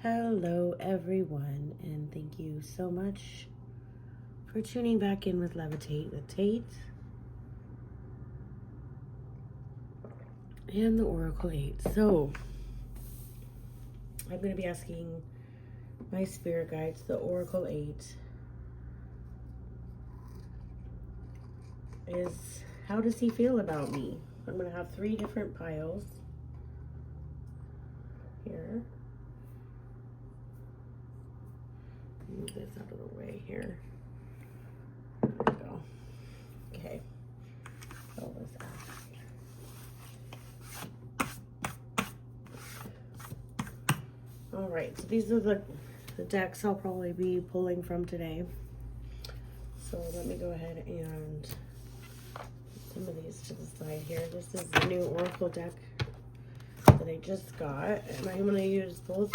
Hello everyone, and thank you so much for tuning back in with Levitate with Tate and the Oracle 8. So I'm going to be asking my spirit guides, the Oracle 8, is how does he feel about me? I'm going to have 3 different piles here. Move this out of the way here. There we go. Okay. Fill this out. All right. So these are the decks I'll probably be pulling from today. So let me go ahead and put some of these to the side here. This is the new Oracle deck that I just got, and I'm going to use both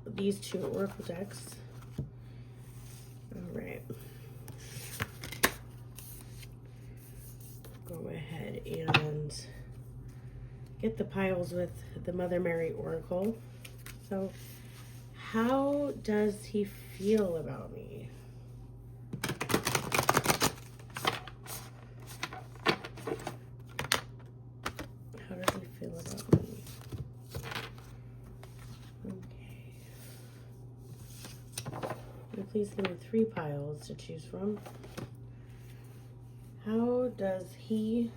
these 2 Oracle decks. All right. Go ahead and get the piles with the Mother Mary Oracle. So, how does he feel about me? How does he feel about me? Please give me 3 piles to choose from. How does he...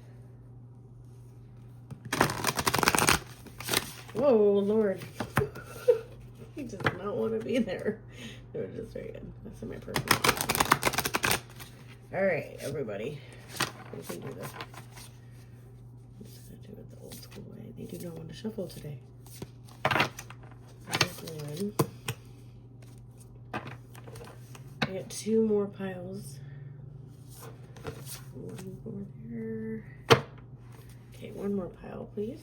Whoa, Lord. He does not want to be there. No, just very good. That's in my personal. All right, everybody. We can do this. I'm just going to do it the old school way. They do not want to shuffle today. There's one. I got 2 more piles. One more there. Okay, 1 more pile, please.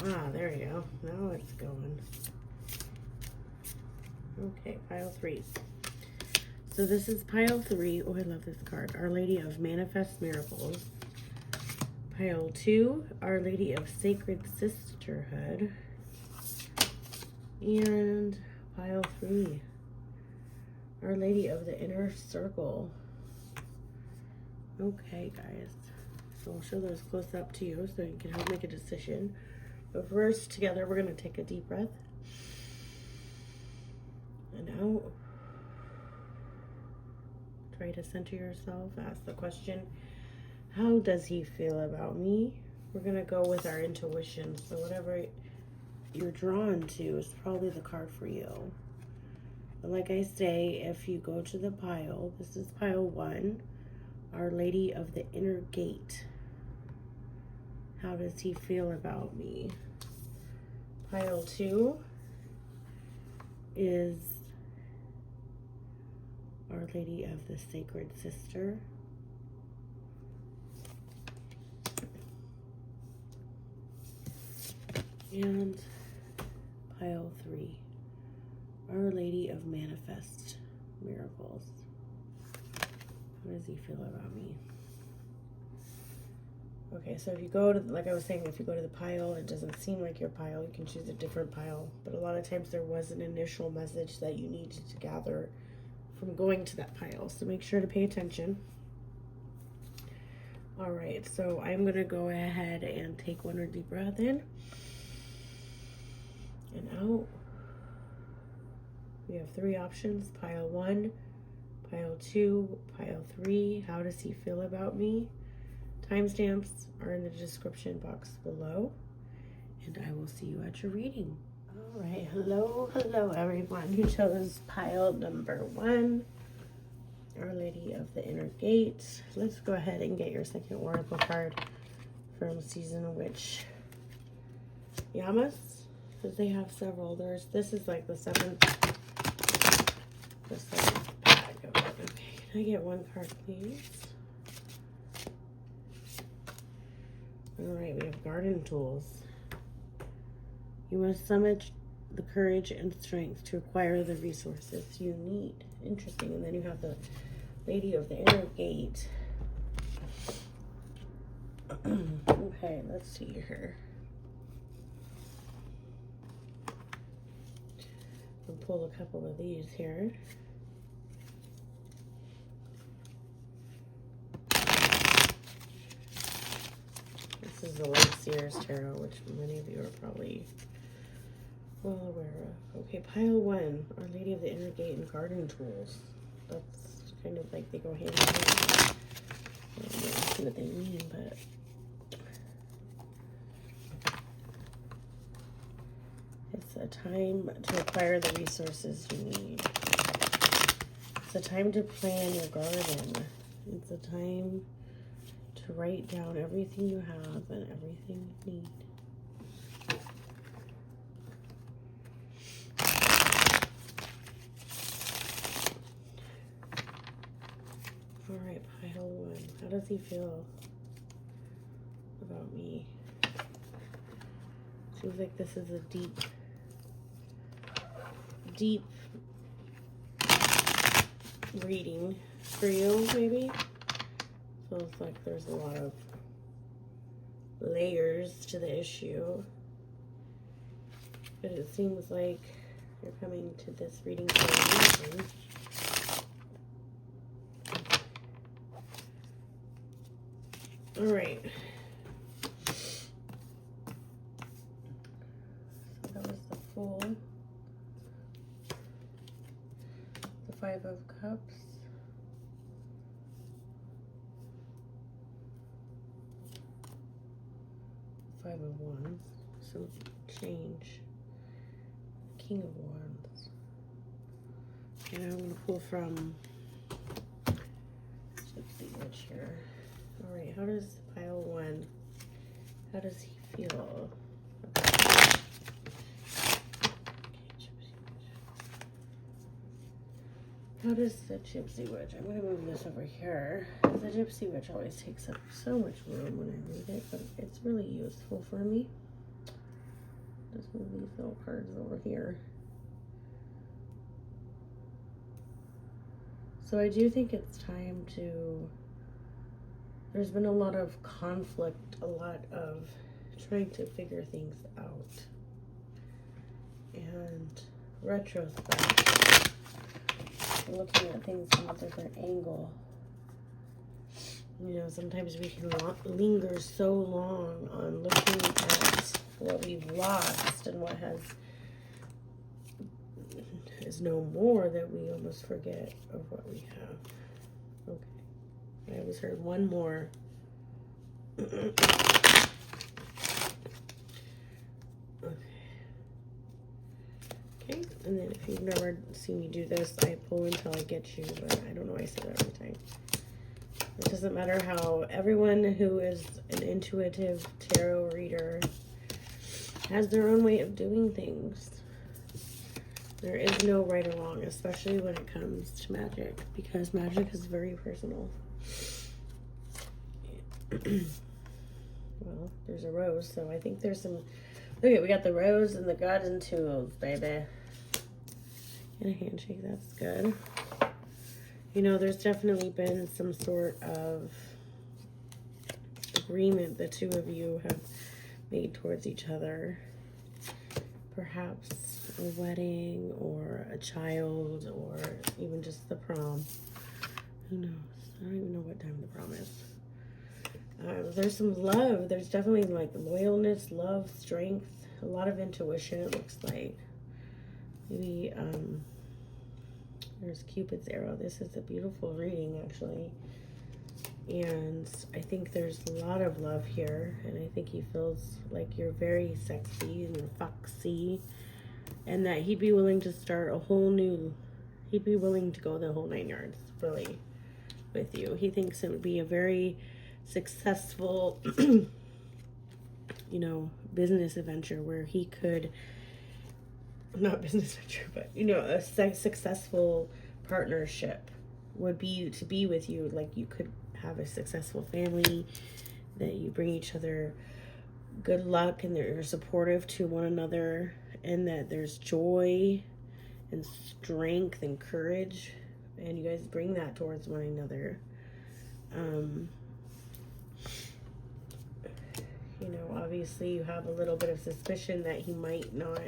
Ah, there you go. Now it's going. Okay, pile 3. So this is pile 3. Oh, I love this card. Our Lady of Manifest Miracles. Pile 2, Our Lady of Sacred Sisterhood. And pile 3, Our Lady of the Inner Circle. Okay, guys. So I'll show those close up to you so you can help make a decision. But first, together, we're going to take a deep breath. And out. Try to center yourself. Ask the question, how does he feel about me? We're going to go with our intuition. So whatever you're drawn to is probably the card for you. But like I say, if you go to the pile, this is pile 1, Our Lady of the Inner Gate. How does he feel about me? Pile 2 is Our Lady of the Sacred Sister. And pile 3, Our Lady of Manifest Miracles. How does he feel about me? Okay, so if you go to, like I was saying, if you go to the pile, it doesn't seem like your pile. You can choose a different pile. But a lot of times there was an initial message that you needed to gather from going to that pile. So make sure to pay attention. All right, so I'm going to go ahead and take 1 more deep breath in. And out. We have 3 options. Pile 1, pile 2, pile 3. How does he feel about me? Timestamps are in the description box below. And I will see you at your reading. All right. Hello everyone who chose pile number 1. Our Lady of the Inner Gate. Let's go ahead and get your second oracle card from Season Witch Lammas. Because they have several. This is like the 7th bag of it. Okay, can I get 1 card, please? Alright, we have garden tools. You must summon the courage and strength to acquire the resources you need. Interesting. And then you have the Lady of the Inner Gate. Okay. Okay, let's see here. I'll pull a couple of these here. This is the Light Seers Tarot, which many of you are probably well aware of. Okay, pile 1, Our Lady of the Inner Gate and Garden Tools. That's kind of like they go hand in hand. I don't know what they mean, but it's a time to acquire the resources you need. It's a time to plan your garden. It's a time to write down everything you have and everything you need. All right, pile 1. How does he feel about me? Seems like this is a deep reading for you, maybe. Feels like there's a lot of layers to the issue. But it seems like you're coming to this reading for a reason. All right. So that was the Fool. The 5 of Cups. Five of Wands. Some change. King of Wands. And I'm going to pull from Gypsy Witch here. Alright, how does pile 1, how does he feel? Okay. How does the Gypsy Witch, I'm going to move this over here. The Gypsy Witch always takes up so much room when I read it, but it's really useful for me. Just move these little cards over here. So I do think it's time to, there's been a lot of conflict, a lot of trying to figure things out. And retrospect, looking at things from a different angle. You know, sometimes we can linger so long on looking at what we've lost and what is no more that we almost forget of what we have. Okay. I always heard one more. Okay. Okay, and then if you've never seen me do this, I pull until I get you, but I don't know why I say that every time. It doesn't matter how everyone who is an intuitive tarot reader has their own way of doing things. There is no right or wrong, especially when it comes to magic, because magic is very personal. Well, there's a rose, so I think there's some... Okay, we got the rose and the garden tools, baby. And a handshake, that's good. You know, there's definitely been some sort of agreement the two of you have made towards each other. Perhaps a wedding or a child or even just the prom. Who knows? I don't even know what time the prom is. There's some love. There's definitely like loyalness, love, strength, a lot of intuition, it looks like. Maybe, there's Cupid's arrow. This is a beautiful reading, actually. And I think there's a lot of love here. And I think he feels like you're very sexy and foxy. And that he'd be willing to start a whole new... He'd be willing to go the whole 9 yards, really, with you. He thinks it would be a very successful, you know, business adventure where he could... Not business venture, but, you know, a successful partnership would be to be with you. Like, you could have a successful family, that you bring each other good luck and that you're supportive to one another, and that there's joy and strength and courage, and you guys bring that towards one another. obviously you have a little bit of suspicion that he might not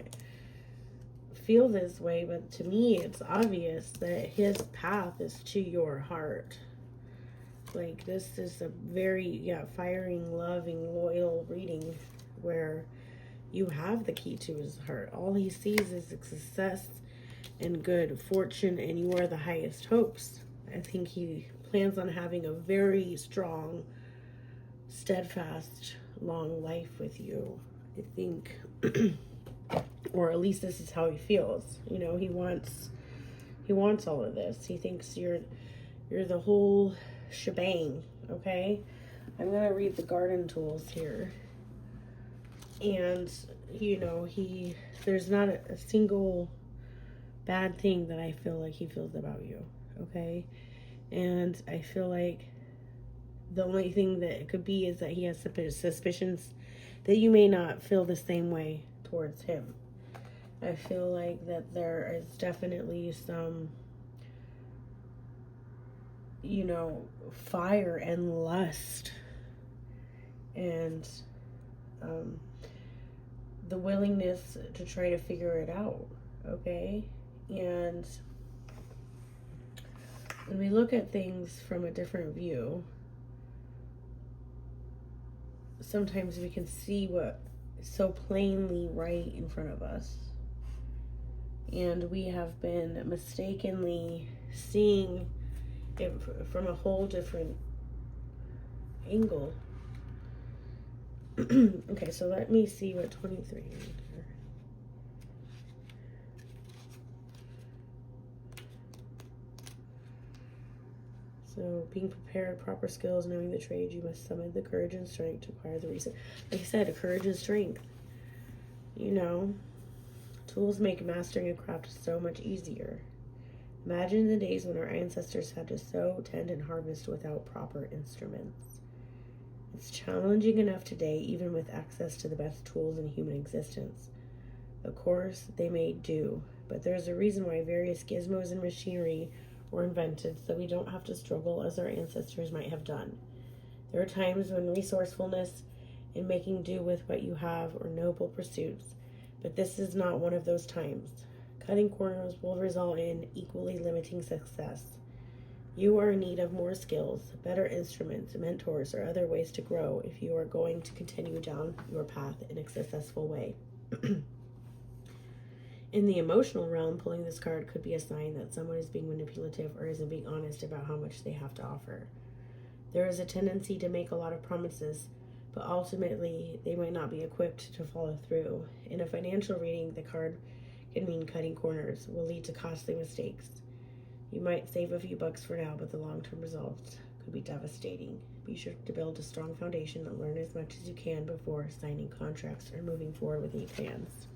feel this way, but to me it's obvious that his path is to your heart. Like, this is a very firing, loving, loyal reading where you have the key to his heart. All he sees is success and good fortune, and you are the highest hopes. I think he plans on having a very strong, steadfast, long life with you. I think or at least this is how he feels. You know, he wants all of this. He thinks you're the whole shebang, okay? I'm going to read the garden tools here. And, you know, there's not a single bad thing that I feel like he feels about you, okay? And I feel like the only thing that it could be is that he has suspicions that you may not feel the same way towards him. I feel like that there is definitely some, you know, fire and lust and the willingness to try to figure it out, okay? And when we look at things from a different view, sometimes we can see what is so plainly right in front of us. And we have been mistakenly seeing it from a whole different angle. Okay, so let me see what 23 means here. So, being prepared, proper skills, knowing the trade, you must summon the courage and strength to acquire the reason. Like I said, courage and strength. You know, tools make mastering a craft so much easier. Imagine the days when our ancestors had to sow, tend, and harvest without proper instruments. It's challenging enough today, even with access to the best tools in human existence. Of course, they may do, but there's a reason why various gizmos and machinery were invented, so we don't have to struggle as our ancestors might have done. There are times when resourcefulness and making do with what you have are noble pursuits, but this is not one of those times. Cutting corners will result in equally limiting success. You are in need of more skills, better instruments, mentors, or other ways to grow if you are going to continue down your path in a successful way. In the emotional realm, pulling this card could be a sign that someone is being manipulative or isn't being honest about how much they have to offer. There is a tendency to make a lot of promises, but ultimately they might not be equipped to follow through. In a financial reading, the card can mean cutting corners will lead to costly mistakes. You might save a few bucks for now, but the long-term results could be devastating. Be sure to build a strong foundation and learn as much as you can before signing contracts or moving forward with any plans.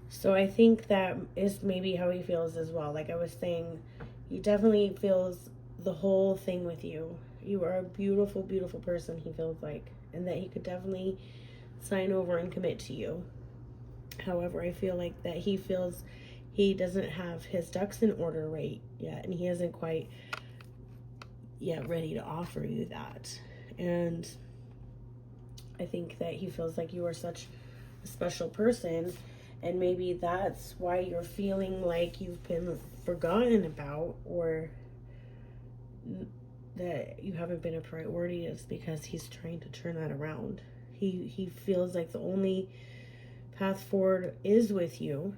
So I think that is maybe how he feels as well. Like I was saying, he definitely feels the whole thing with you. You are a beautiful, beautiful person, he feels like, and that he could definitely sign over and commit to you. However, I feel like that he feels he doesn't have his ducks in order right yet, and he isn't quite yet ready to offer you that. And I think that he feels like you are such a special person, and maybe that's why you're feeling like you've been forgotten about, or that you haven't been a priority, is because he's trying to turn that around. He feels like the only path forward is with you,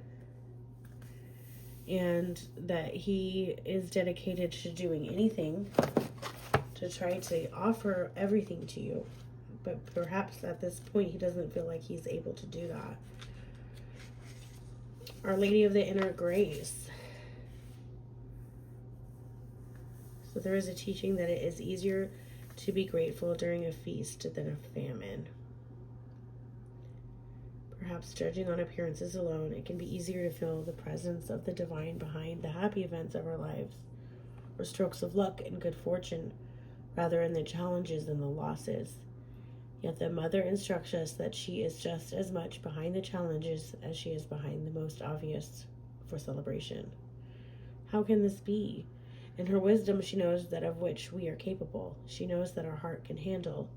and that he is dedicated to doing anything to try to offer everything to you. But perhaps at this point he doesn't feel like he's able to do that. Our Lady of the Inner Grace. So there is a teaching that it is easier to be grateful during a feast than a famine. Perhaps judging on appearances alone, it can be easier to feel the presence of the divine behind the happy events of our lives, or strokes of luck and good fortune, rather than the challenges and the losses. Yet the Mother instructs us that she is just as much behind the challenges as she is behind the most obvious for celebration. How can this be? In her wisdom, she knows that of which we are capable. She knows that our heart can handle.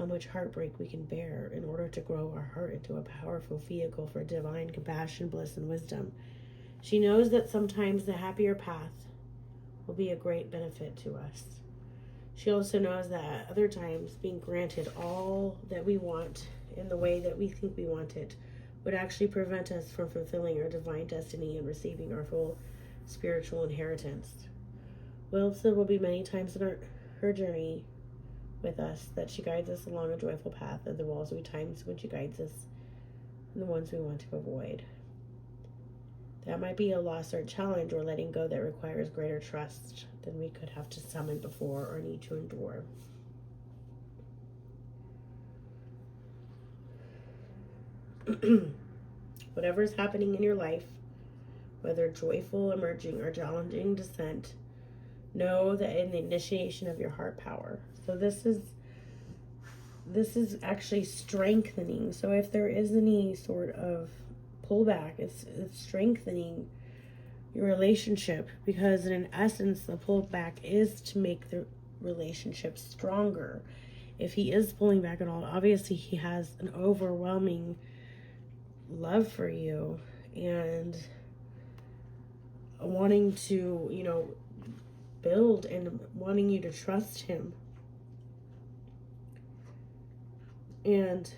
how much heartbreak we can bear in order to grow our heart into a powerful vehicle for divine compassion, bliss, and wisdom. She knows that sometimes the happier path will be a great benefit to us. She also knows that at other times, being granted all that we want in the way that we think we want it would actually prevent us from fulfilling our divine destiny and receiving our full spiritual inheritance. Whilst there will be many times in her journey with us that she guides us along a joyful path, and there will also be times when she guides us in the ones we want to avoid. That might be a loss or a challenge or letting go that requires greater trust than we could have to summon before or need to endure. Whatever is happening in your life, whether joyful, emerging, or challenging descent, know that in the initiation of your heart power. So this is actually strengthening. So if there is any sort of pullback, it's strengthening your relationship, because in essence the pullback is to make the relationship stronger. If he is pulling back at all, obviously he has an overwhelming love for you and wanting to, build and wanting you to trust him. And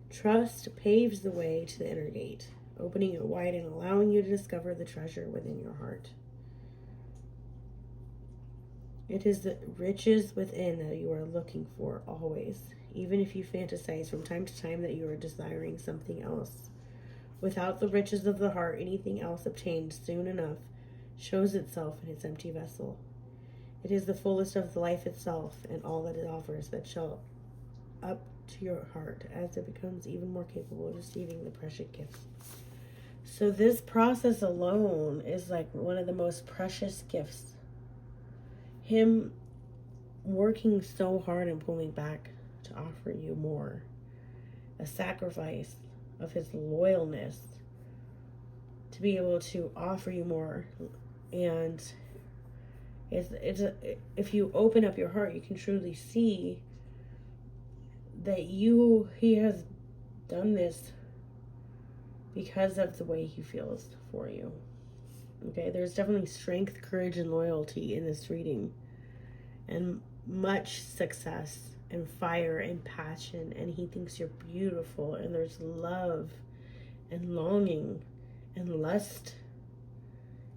trust paves the way to the inner gate, opening it wide and allowing you to discover the treasure within your heart. It is the riches within that you are looking for always, even if you fantasize from time to time that you are desiring something else. Without the riches of the heart, anything else obtained soon enough shows itself in its empty vessel. It is the fullest of the life itself and all that it offers that shall up to your heart as it becomes even more capable of receiving the precious gifts. So this process alone is like one of the most precious gifts. Him working so hard and pulling back to offer you more. A sacrifice of his loyalness to be able to offer you more. And if you open up your heart, you can truly see that he has done this because of the way he feels for you. Okay, there's definitely strength, courage, and loyalty in this reading, and much success and fire and passion, and he thinks you're beautiful, and there's love and longing and lust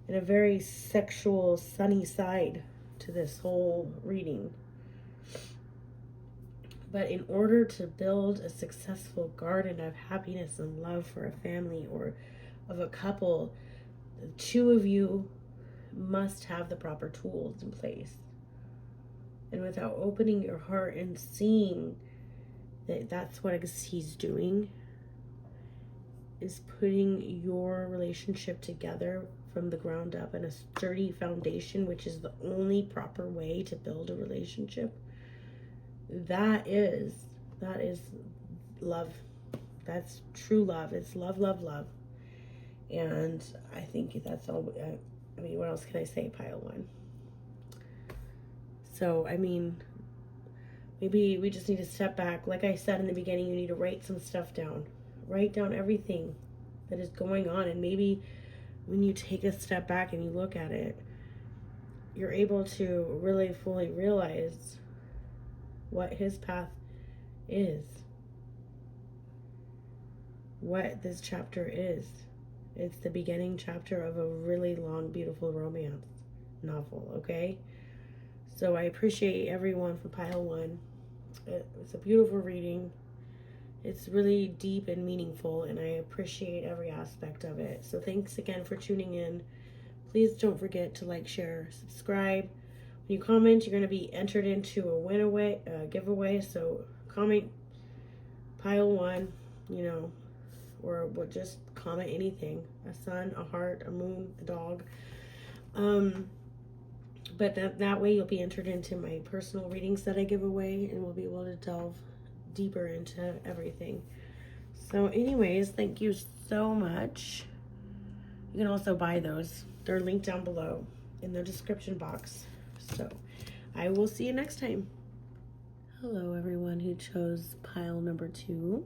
and a very sexual, sunny side to this whole reading. But in order to build a successful garden of happiness and love for a family or of a couple, the two of you must have the proper tools in place. And without opening your heart and seeing that that's what he's doing, is putting your relationship together from the ground up in a sturdy foundation, which is the only proper way to build a relationship. That is love. That's true love. It's love, love, love. And I think that's all. I mean, what else can I say, pile one? So, I mean, maybe we just need to step back. Like I said in the beginning, you need to write some stuff down. Write down everything that is going on. And maybe when you take a step back and you look at it, you're able to really fully realize what his path is. What this chapter is. It's the beginning chapter of a really long, beautiful romance novel, okay? So I appreciate everyone for pile one. It's a beautiful reading. It's really deep and meaningful, and I appreciate every aspect of it. So thanks again for tuning in. Please don't forget to like, share, subscribe. When you comment, you're going to be entered into a giveaway. So comment pile one, or just comment anything. A sun, a heart, a moon, a dog. But that way you'll be entered into my personal readings that I give away, and we'll be able to delve deeper into everything. So anyways, thank you so much. You can also buy those. They're linked down below in the description box. So I will see you next time. Hello, everyone who chose pile number 2.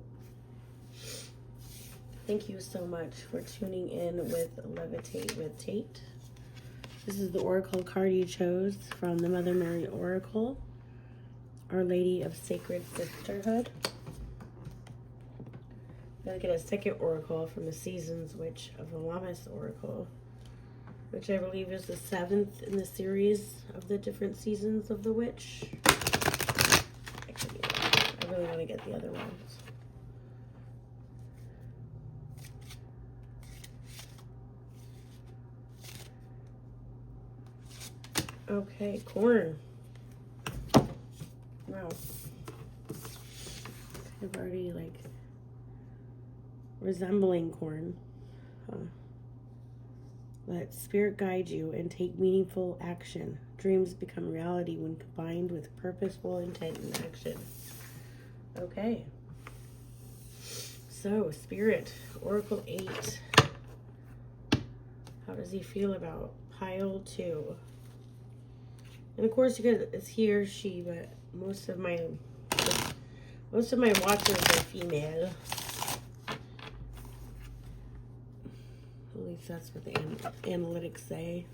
Thank you so much for tuning in with Levitate with Tate. This is the Oracle card you chose from the Mother Mary Oracle, Our Lady of Sacred Sisterhood. I'm going to get a second Oracle from the Seasons Witch of the Lammas Oracle, which I believe is the 7th in the series of the different seasons of the witch. I really want to get the other ones. Okay, corn. Wow. I've already like resembling corn. Huh. Let spirit guide you and take meaningful action. Dreams become reality when combined with purposeful intent and action. Okay. So, Spirit, Oracle 8. How does he feel about pile 2? And of course, you guys, it's he or she, but most of my watchers are female. At least that's what the analytics say.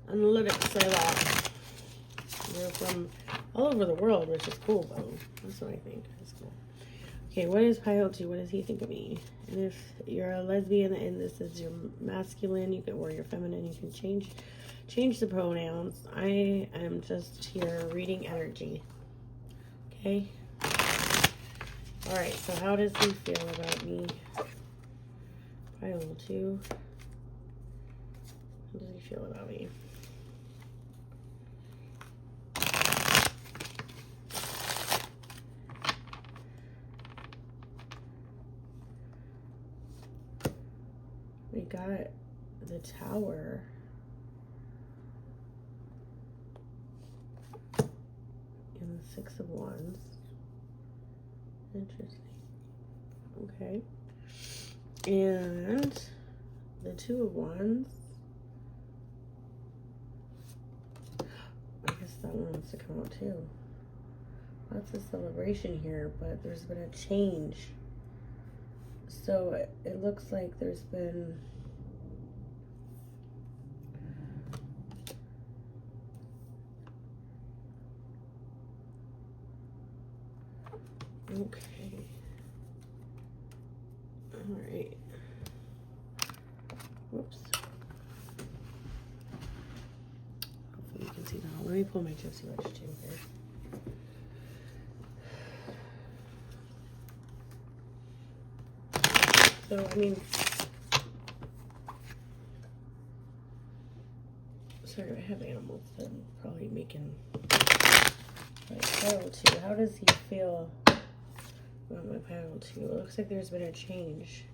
Analytics say that. They're from all over the world, which is cool, though. That's what I think. That's cool. Okay, what is pile 2? What does he think of me? And if you're a lesbian and this is your masculine, you can, or your feminine, you can change the pronouns. I am just here reading energy. Okay? Alright, so how does he feel about me? Pile 2. How does he feel about me? We got the Tower. And the 6 of Wands. Interesting. Okay. And the 2 of Wands. I guess that one wants to come out too. Lots of celebration here, but there's been a change. So it looks like there's been okay. All right. Whoops. Hopefully you can see that. Let me pull my Gypsy Witch too here. So, I mean, sorry, I have animals that I'm probably making. Right, pile 2. How does he feel about my pile 2? It looks like there's been a change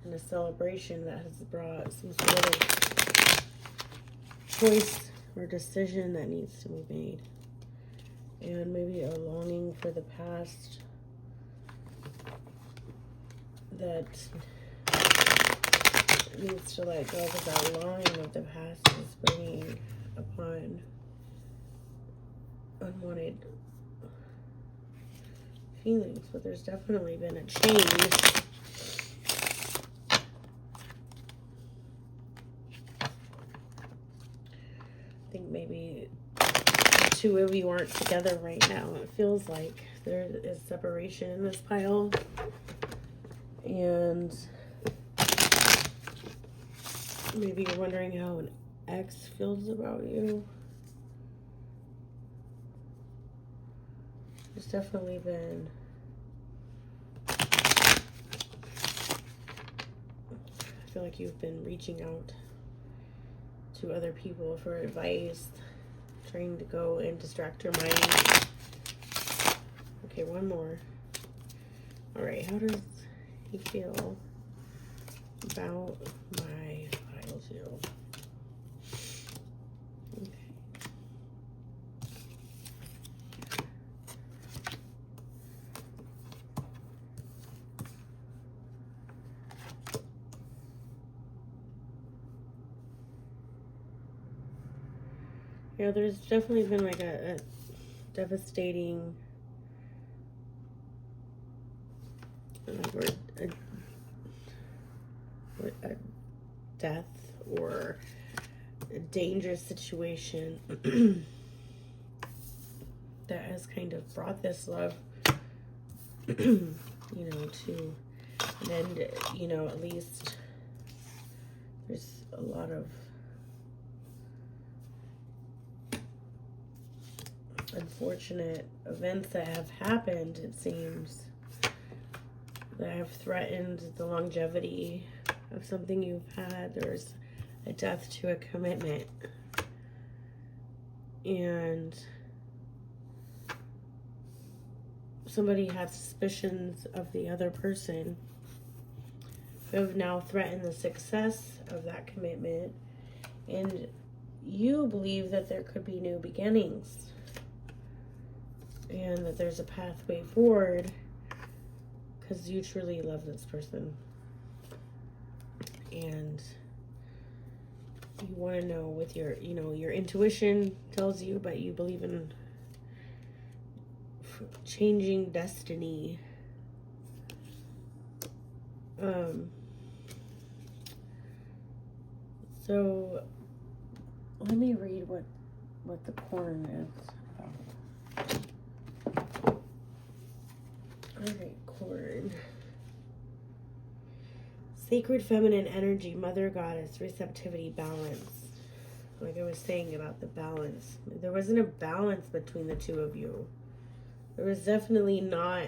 and a celebration that has brought some sort of choice or decision that needs to be made. And maybe a longing for the past that needs to let go, because that longing of the past is bringing upon unwanted feelings. But there's definitely been a change. I think maybe the 2 of you aren't together right now. It feels like there is separation in this pile. And maybe you're wondering how an ex feels about you. There's definitely been I feel like you've been reaching out to other people for advice, trying to go and distract your mind. Okay, one more. All right, how does he feel about my pile 2? Okay. Yeah, there's definitely been like a devastating or a death or a dangerous situation that has kind of brought this love, you know, to an end. You know, at least there's a lot of unfortunate events that have happened, it seems, that have threatened the longevity of something you've had. There's a death to a commitment. And somebody has suspicions of the other person who have now threatened the success of that commitment. And you believe that there could be new beginnings and that there's a pathway forward because you truly love this person. And you want to know with your, you know, your intuition tells you, but you believe in changing destiny. So let me read what the corn is about. Alright, corn. Sacred feminine energy, mother goddess, receptivity, balance. Like I was saying about the balance. There wasn't a balance between the two of you. There was definitely not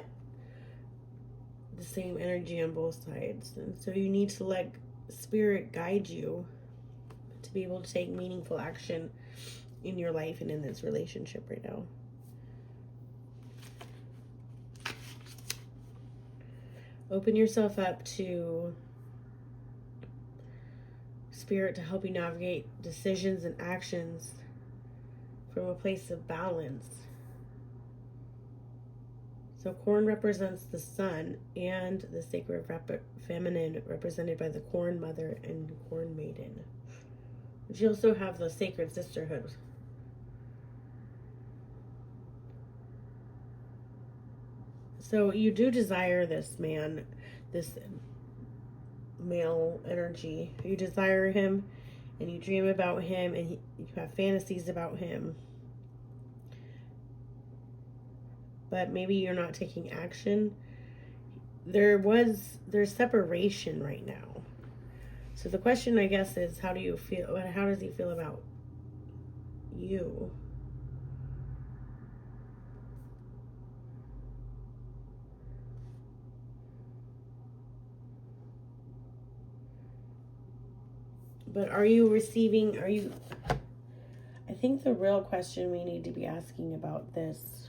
the same energy on both sides. And so you need to let spirit guide you to be able to take meaningful action in your life and in this relationship right now. Open yourself up to spirit to help you navigate decisions and actions from a place of balance. So corn represents the sun and the sacred feminine represented by the corn mother and corn maiden. But you also have the sacred sisterhood. So you do desire this man, this male energy. You desire him and you dream about him and you have fantasies about him. But maybe you're not taking action. There's separation right now. So the question, I guess, is how do you feel? How does he feel about you? But I think the real question we need to be asking about this,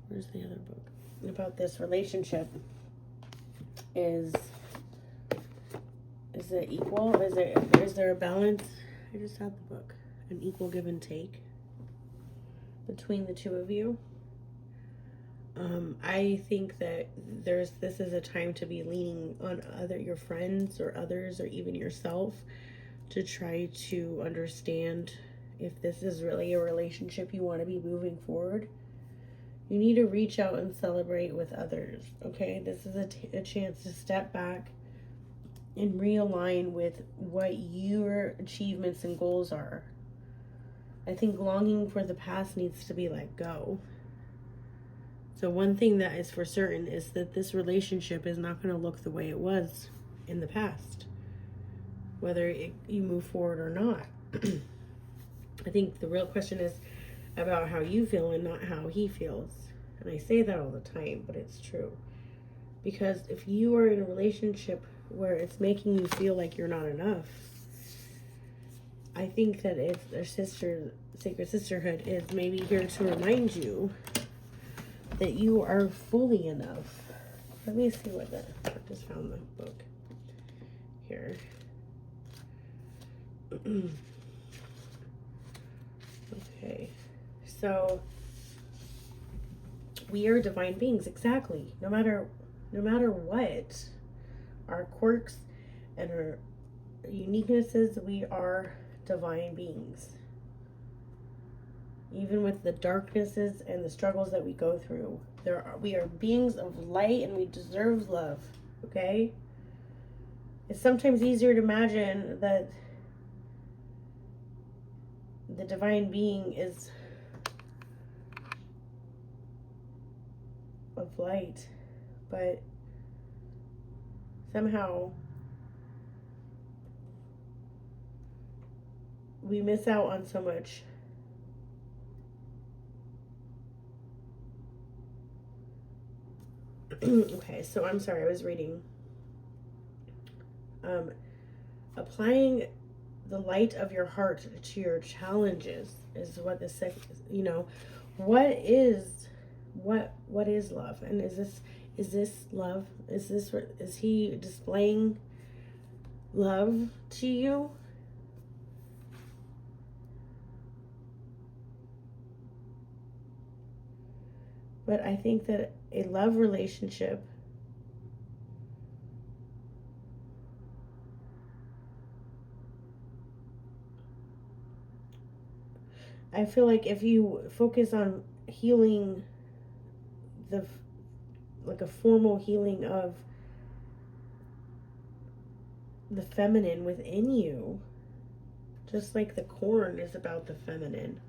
where's the other book? About this relationship is it equal? Is there a balance? I just had the book. An equal give and take between the two of you. I think that this is a time to be leaning on your friends or others or even yourself to try to understand if this is really a relationship you want to be moving forward. You need to reach out and celebrate with others, okay? This is a chance to step back and realign with what your achievements and goals are. I think longing for the past needs to be let go. So one thing that is for certain is that this relationship is not going to look the way it was in the past, whether you move forward or not. I think the real question is about how you feel and not how he feels. And I say that all the time, but it's true. Because if you are in a relationship where it's making you feel like you're not enough, I think that if their sacred sisterhood is maybe here to remind you that you are fully enough. Let me see I just found the book here. Okay, so we are divine beings, exactly. No matter what, our quirks and our uniquenesses, we are divine beings. Even with the darknesses and the struggles that we go through, We are beings of light and we deserve love, okay? It's sometimes easier to imagine that the divine being is of light, but somehow we miss out on so much. Okay, so I'm sorry, I was reading. Applying the light of your heart to your challenges is what the what is love? And is this love? Is he displaying love to you? But I think that a love relationship I feel like if you focus on healing a formal healing of the feminine within you, just like the corn is about the feminine.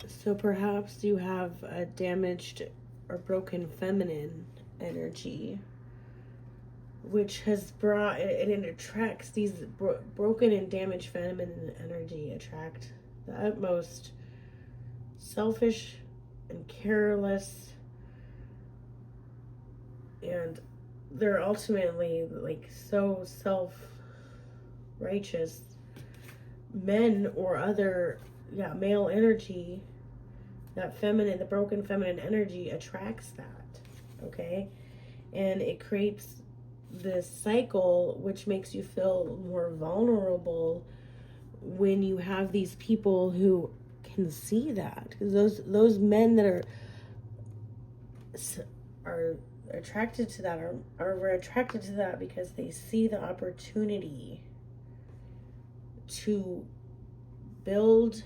So perhaps you have a damaged or broken feminine energy, which has brought, and it attracts these broken and damaged feminine energy, attract the utmost selfish and careless, and they're ultimately like so self-righteous men or other male energy. That feminine, the broken feminine energy attracts that, okay? And it creates this cycle which makes you feel more vulnerable when you have these people who can see that. Because those men that are attracted to that are attracted to that because they see the opportunity to build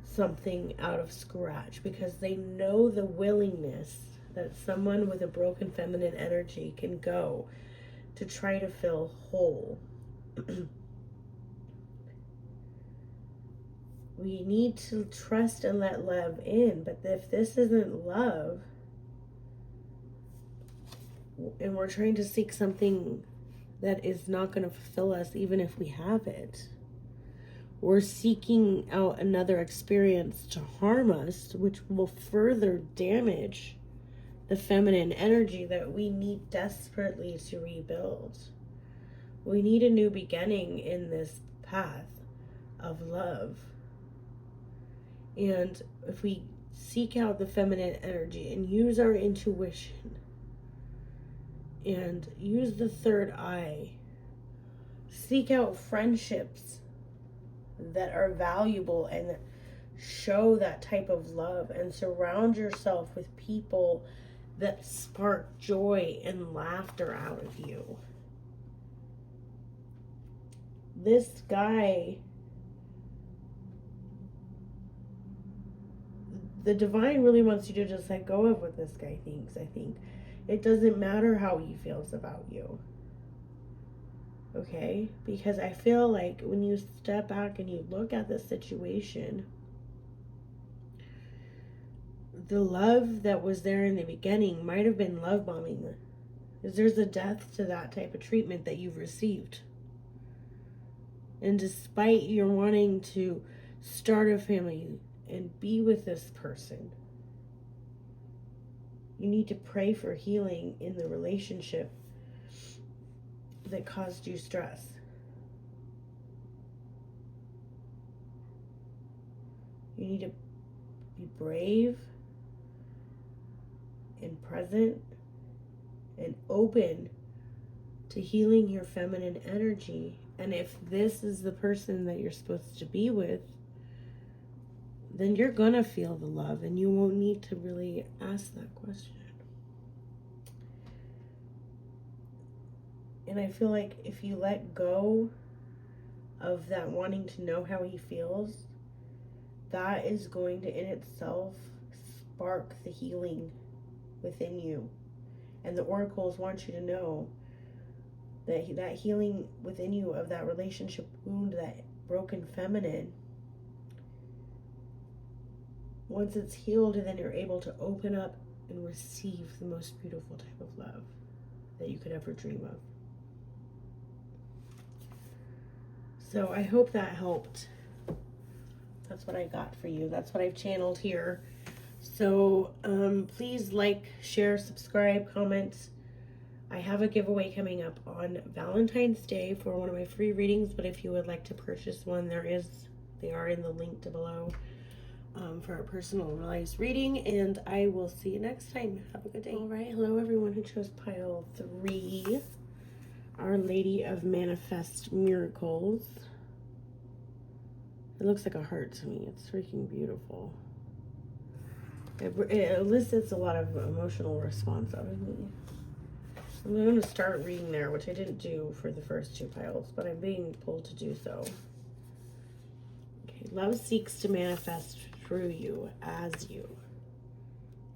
something out of scratch, because they know the willingness that someone with a broken feminine energy can go to try to feel whole. We need to trust and let love in, but if this isn't love, and we're trying to seek something that is not going to fulfill us even if we have it, we're seeking out another experience to harm us, which will further damage the feminine energy that we need desperately to rebuild. We need a new beginning in this path of love. And if we seek out the feminine energy and use our intuition and use the third eye, seek out friendships that are valuable and that show that type of love, and surround yourself with people that spark joy and laughter out of you. This guy, the divine really wants you to just let go of what this guy thinks. I think it doesn't matter how he feels about you. Okay? Because I feel like when you step back and you look at the situation, the love that was there in the beginning might have been love bombing. Because there's a death to that type of treatment that you've received. And despite your wanting to start a family and be with this person, you need to pray for healing in the relationship that caused you stress. You need to be brave and present and open to healing your feminine energy. And if this is the person that you're supposed to be with, then you're gonna feel the love and you won't need to really ask that question. And I feel like if you let go of that wanting to know how he feels, that is going to in itself spark the healing within you. And the oracles want you to know that that healing within you of that relationship wound, that broken feminine, once it's healed, and then you're able to open up and receive the most beautiful type of love that you could ever dream of. So I hope that helped. That's what I got for you. That's what I've channeled here. So please like, share, subscribe, comment. I have a giveaway coming up on Valentine's Day for one of my free readings, but if you would like to purchase one, they are in the link below for a personalized reading, and I will see you next time. Have a good day. All right, hello everyone who chose pile 3, Our Lady of Manifest Miracles. It looks like a heart to me. It's freaking beautiful. It elicits a lot of emotional response out of me. I'm going to start reading there, which I didn't do for the first 2 piles, but I'm being pulled to do so. Okay, love seeks to manifest through you, as you.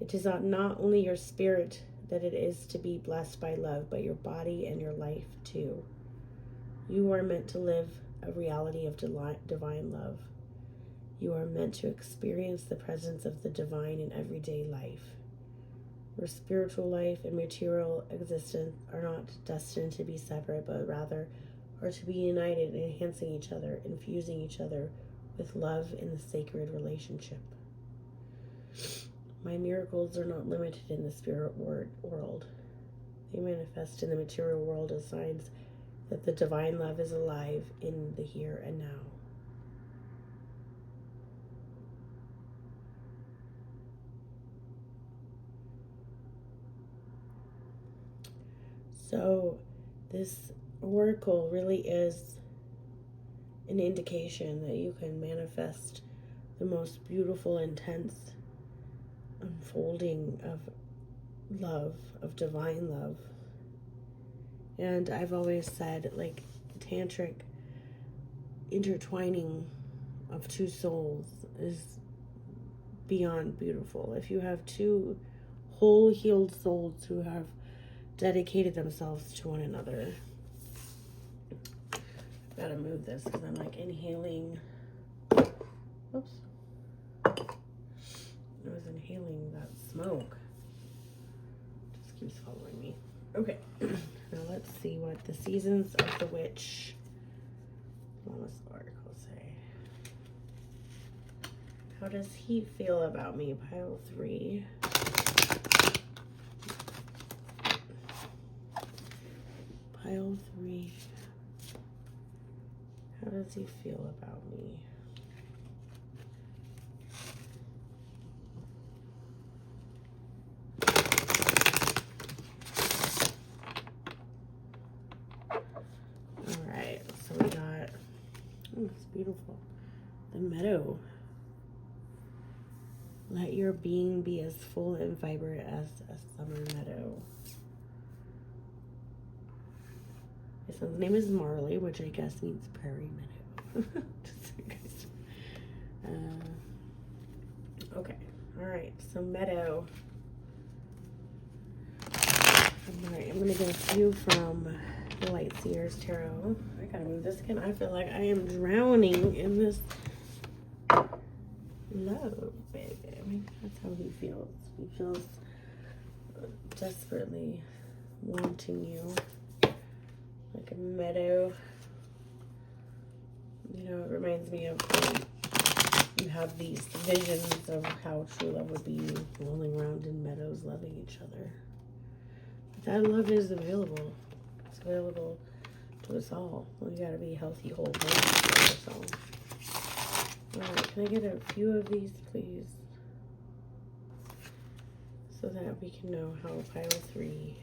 It is not only your spirit that it is to be blessed by love, but your body and your life too. You are meant to live a reality of divine love. You are meant to experience the presence of the divine in everyday life. Your spiritual life and material existence are not destined to be separate, but rather are to be united, enhancing each other, infusing each other with love in the sacred relationship. My miracles are not limited in the spirit world. They manifest in the material world as signs that the divine love is alive in the here and now. So this oracle really is an indication that you can manifest the most beautiful, intense unfolding of love, of divine love. And I've always said, like, tantric intertwining of 2 souls is beyond beautiful. If you have 2 whole healed souls who have dedicated themselves to one another. I've got to move this because I'm like inhaling. Oops. I was inhaling that smoke. Just keeps following me. Okay. Now let's see what the Seasons of the Witch Lammas article say. How does he feel about me? Pile 3. Pile 3. How does he feel about me? Alright, so we got, it's beautiful. The meadow. Let your being be as full and vibrant as a summer meadow. My son's name is Marley, which I guess means prairie meadow. Just so you guys know. Okay, alright, so meadow. Alright, I'm going to get a few from the Light Seers Tarot. I gotta move this again. I feel like I am drowning in this love, baby. I mean, that's how he feels. He feels desperately wanting you. Like a meadow. You know, it reminds me of when you have these visions of how true love would be rolling around in meadows, loving each other. But that love is available. It's available to us all. We gotta be healthy, whole persons for us all. Alright, can I get a few of these, please? So that we can know how pile 3,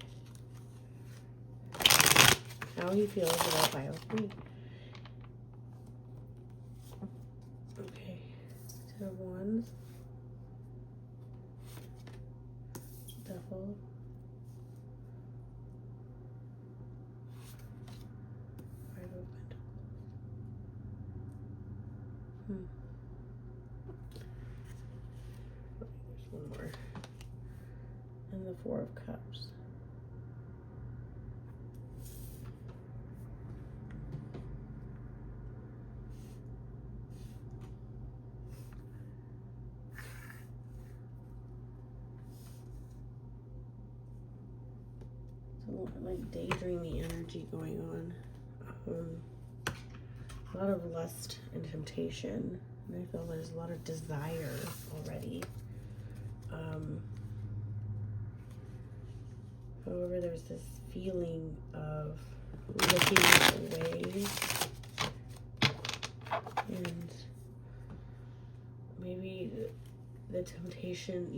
how he feels about pile 3. Okay, 10 of Wands, Devil, 5 of Pentacles. Four of Cups. It's a little bit like daydreamy energy going on. A lot of lust and temptation. And I feel there's a lot of desire already. However, there's this feeling of looking away. And maybe the temptation,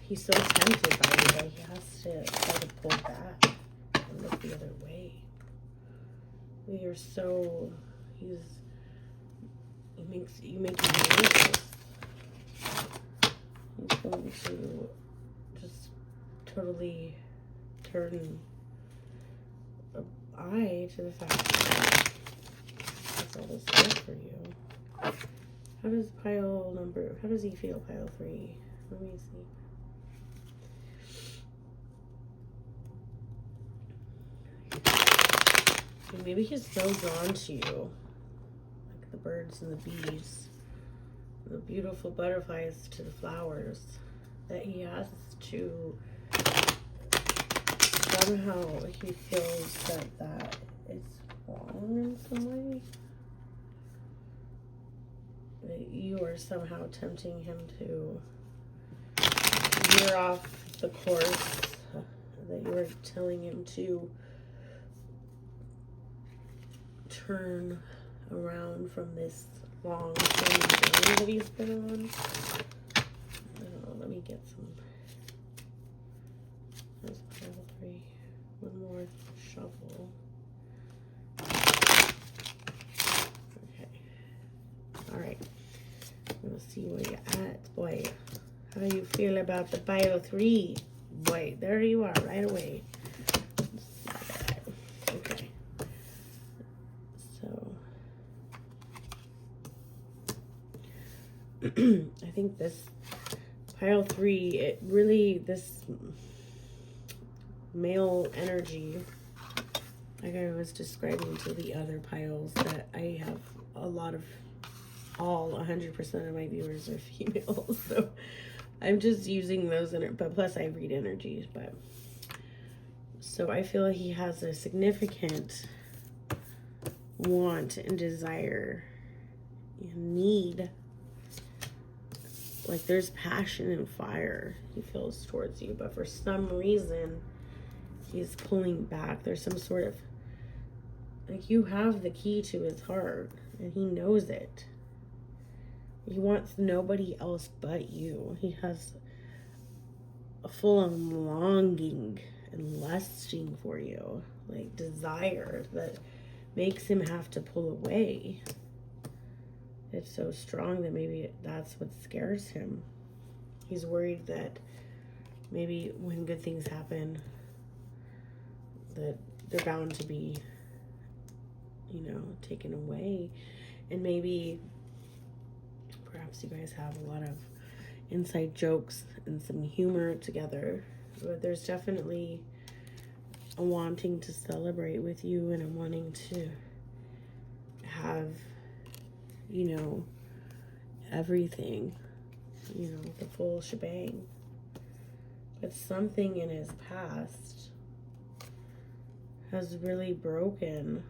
he's so tempted by you that he has to try to pull back and look the other way. You make you nervous. He's going to just totally turn an eye to the fact that that's all this is for you. How does he feel, pile 3? Let me see. And maybe he's so drawn to you, like the birds and the bees, the beautiful butterflies to the flowers, that he has to somehow, he feels that is wrong in some way. That you are somehow tempting him to veer off the course, that you are telling him to turn around from this long journey that he's been on. I don't know, let me get some. There's pile 3. One more shovel. Okay. Alright. Let's see where you're at, boy. How do you feel about the pile 3? Boy, there you are, right away. Okay. So I think this pile 3, it really, this male energy, like I was describing to the other piles, that I have a lot of, 100% of my viewers are females, so I'm just using those, but plus I read energies, but so I feel he has a significant want and desire and need. Like there's passion and fire he feels towards you, but for some reason he's pulling back. There's some sort of, like, you have the key to his heart and he knows it. He wants nobody else but you. He has a full-on longing and lusting for you, like desire that makes him have to pull away. It's so strong that maybe that's what scares him. He's worried that maybe when good things happen, that they're bound to be, taken away. And maybe perhaps you guys have a lot of inside jokes and some humor together, but there's definitely a wanting to celebrate with you and a wanting to have, everything, the full shebang. But something in his past has really broken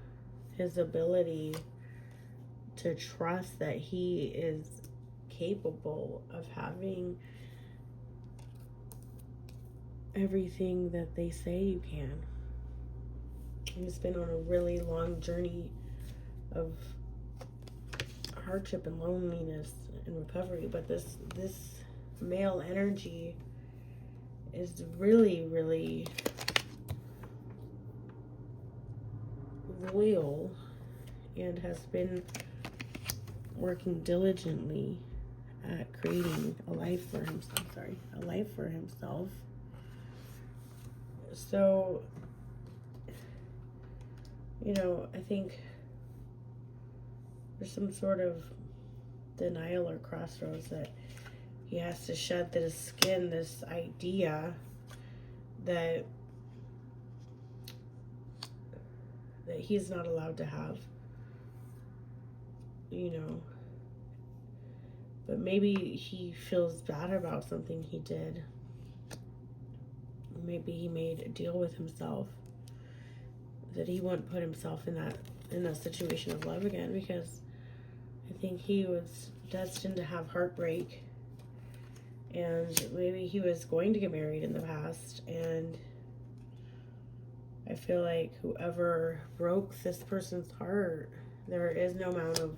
his ability to trust that he is capable of having everything that they say you can. He's been on a really long journey of hardship and loneliness and recovery, but this male energy is really, really loyal and has been working diligently at creating a life for himself. So, I think there's some sort of denial or crossroads that he has to shed this idea that he's not allowed to have, you know. But maybe he feels bad about something he did. Maybe he made a deal with himself that he wouldn't put himself in a situation of love again, because I think he was destined to have heartbreak, and maybe he was going to get married in the past, and I feel like whoever broke this person's heart, there is no amount of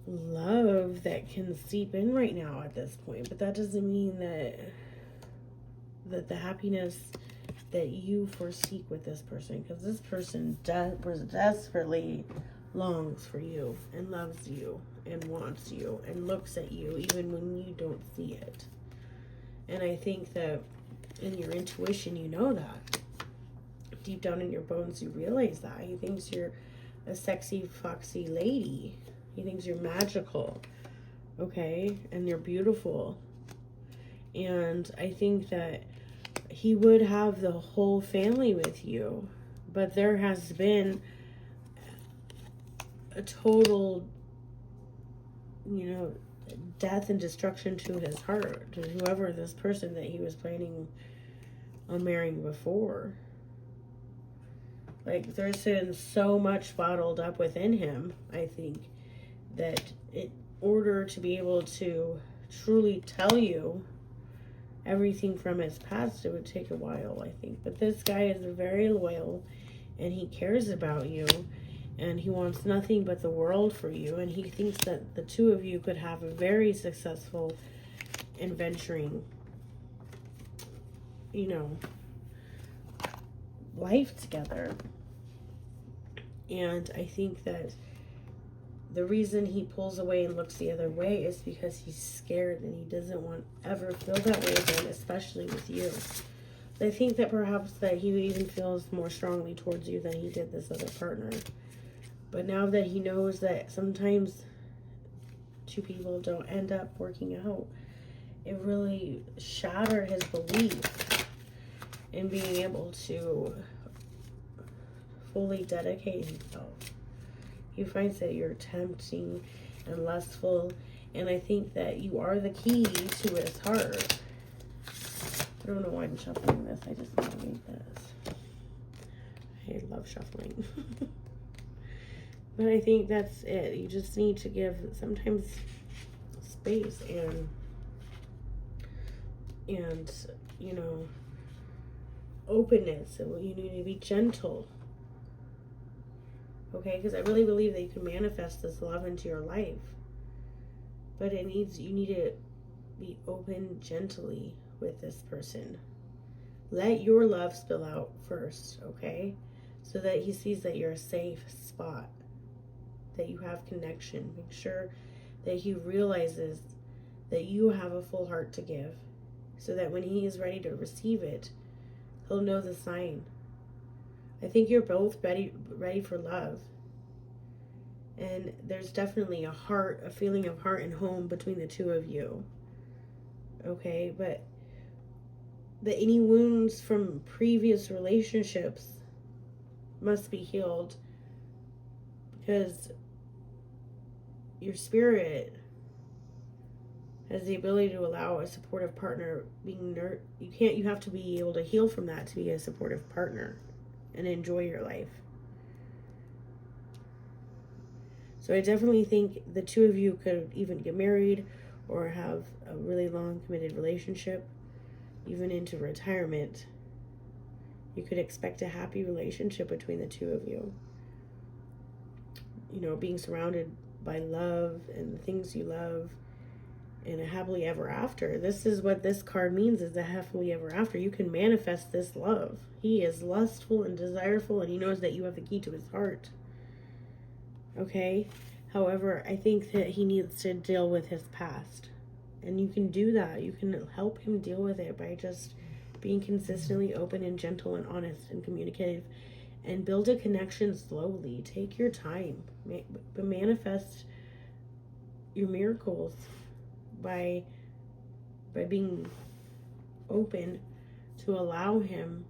love that can seep in right now at this point. But that doesn't mean that the happiness that you foresee with this person, because this person desperately longs for you and loves you and wants you and looks at you even when you don't see it. And I think that in your intuition, you know that. Deep down in your bones, you realize that. He thinks you're a sexy, foxy lady. He thinks you're magical, okay? And you're beautiful. And I think that he would have the whole family with you. But there has been a total, you know, death and destruction to his heart, to whoever this person that he was planning on marrying before. Like, there's been so much bottled up within him, I think, that in order to be able to truly tell you everything from his past, it would take a while, I think. But this guy is very loyal, and he cares about you, and he wants nothing but the world for you, and he thinks that the two of you could have a very successful and venturing, you know, life together. And I think that the reason he pulls away and looks the other way is because he's scared, and he doesn't want ever feel that way again, especially with you. I think that perhaps that he even feels more strongly towards you than he did this other partner. But now that he knows that sometimes two people don't end up working out, it really shattered his belief in being able to fully dedicate himself. He finds that you're tempting and lustful, and I think that you are the key to his heart. I don't know why I'm shuffling this. I just want to read this. I love shuffling. But I think that's it. You just need to give sometimes space and you know, openness. And you need to be gentle. Okay, because I really believe that you can manifest this love into your life. But you need to be open gently with this person. Let your love spill out first, okay? So that he sees that you're a safe spot, that you have connection. Make sure that he realizes that you have a full heart to give, so that when he is ready to receive it, he'll know the sign. I think you're both ready for love. And there's definitely a feeling of heart and home between the two of you. Okay, but any wounds from previous relationships must be healed, because your spirit has the ability to allow a supportive partner you have to be able to heal from that to be a supportive partner and enjoy your life. So I definitely think the two of you could even get married or have a really long committed relationship, even into retirement. You could expect a happy relationship between the two of you. You know, being surrounded by love and the things you love, and a happily ever after. This is what this card means, is a happily ever after. You can manifest this love. He is lustful and desireful, and he knows that you have the key to his heart. Okay? However, I think that he needs to deal with his past. And you can do that. You can help him deal with it by just being consistently open and gentle and honest and communicative, and build a connection slowly. Take your time. But manifest your miracles by being open to allow him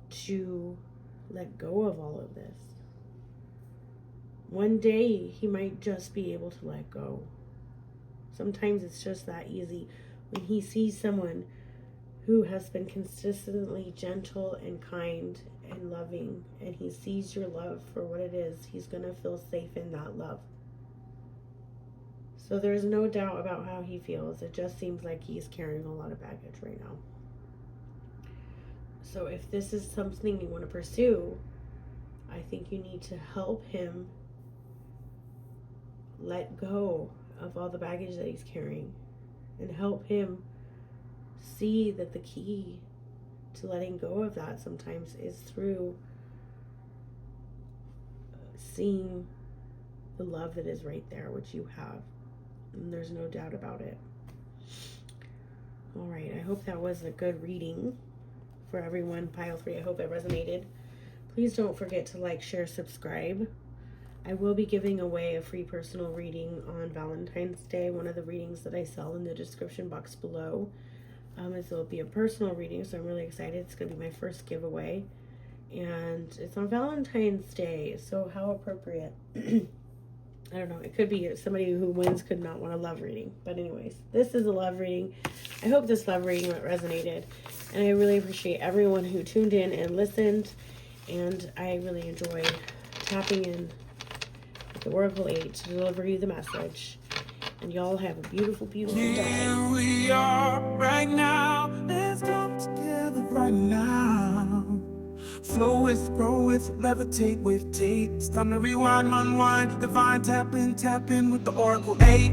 to let go of all of this. One day he might just be able to let go. Sometimes it's just that easy. When he sees someone who has been consistently gentle and kind and loving, and he sees your love for what it is, he's going to feel safe in that love. So there's no doubt about how he feels. It just seems like he's carrying a lot of baggage right now. So if this is something you want to pursue, I think you need to help him let go of all the baggage that he's carrying, and help him see that the key to letting go of that sometimes is through seeing the love that is right there, which you have. And there's no doubt about it. All right, I hope that was a good reading for everyone. Pile 3, I hope it resonated. Please don't forget to like, share, subscribe. I will be giving away a free personal reading on Valentine's Day. One of the readings that I sell in the description box below. It'll be a personal reading, so I'm really excited. It's going to be my first giveaway. And it's on Valentine's Day, so how appropriate. I don't know, it could be somebody who wins could not want a love reading. But anyways, this is a love reading. I hope this love reading resonated. And I really appreciate everyone who tuned in and listened. And I really enjoy tapping in with the Oracle 8 to deliver you the message. And y'all have a beautiful, beautiful day. Here we are right now. Let's come together right now. Flow with, grow with, levitate with Tate. It's time to rewind, unwind, divine, tap in with the Oracle 8.